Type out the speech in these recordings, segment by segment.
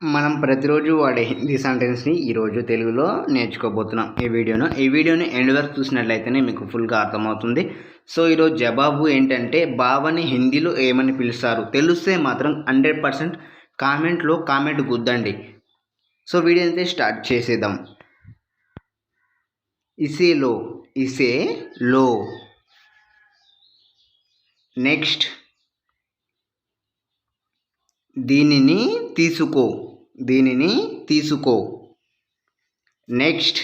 మనం ప్రతిరోజు వాడే హిందీ సెంటెన్స్ని ఈరోజు తెలుగులో నేర్చుకోబోతున్నాం. ఈ వీడియోని ఎండ్ వరకు చూసినట్లయితేనే మీకు ఫుల్గా అర్థమవుతుంది. సో ఈరోజు జవాబు ఏంటంటే, బావని హిందీలో ఏమని పిలుస్తారు? తెలిస్తే మాత్రం 100% కామెంట్లో కామెంట్ గుద్దండి. సో వీడియో అయితే స్టార్ట్ చేసేద్దాం. ఇసే లో. నెక్స్ట్, దీనిని తీసుకో. నెక్స్ట్,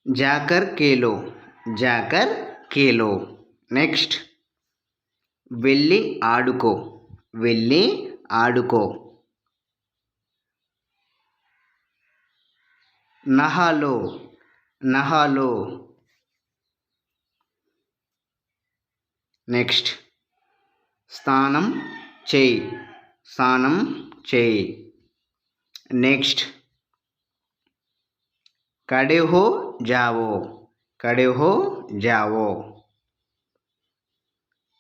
జాకర్ కేలో. నెక్స్ట్, వెళ్ళి ఆడుకో. నహాలో. నెక్స్ట్, స్నానం చేయి. నెక్స్ట్, ఖడే హో జావో.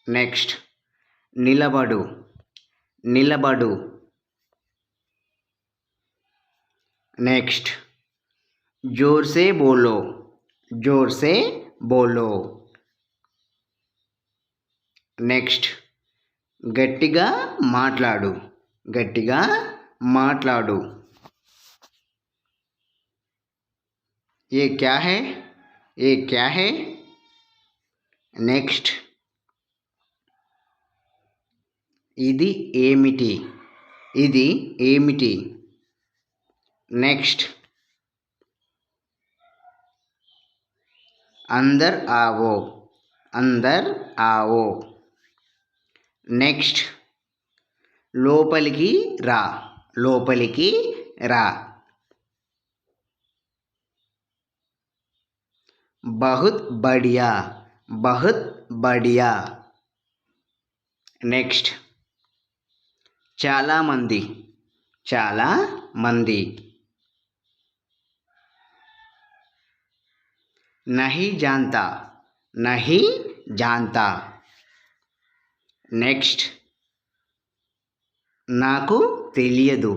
నెక్స్ట్, నిలబడు. నెక్స్ట్, జోర్ సే బోలో. నెక్స్ట్, గట్టిగా మాట్లాడు. ये क्या है? నెక్స్ట్, ఇది ఏమిటి? నెక్స్ట్, अंदर आओ. నెక్స్ట్, లోపలికి రా. బహుత్ బడియా. నెక్స్ట్, చాలా మంది. नहीं जानता. నెక్స్ట్, నాకు తెలియదు.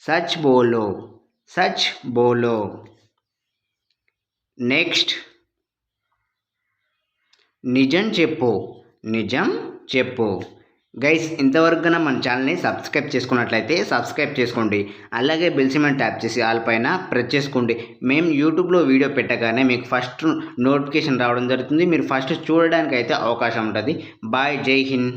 సచ్ బోలో. నెక్స్ట్, నిజం చెప్పు. గైస్, ఇంతవరకు మన ఛానల్ని సబ్స్క్రైబ్ చేసుకున్నట్లయితే సబ్స్క్రైబ్ చేసుకోండి. అలాగే బెల్ సింబల్ ట్యాప్ చేసి ఆల్ పైన ప్రెస్ చేసుకోండి. మేము యూట్యూబ్లో వీడియో పెట్టగానే మీకు ఫస్ట్ నోటిఫికేషన్ రావడం జరుగుతుంది. మీరు ఫస్ట్ చూడడానికి అయితే అవకాశం ఉంటుంది. బాయ్, జై హింద్.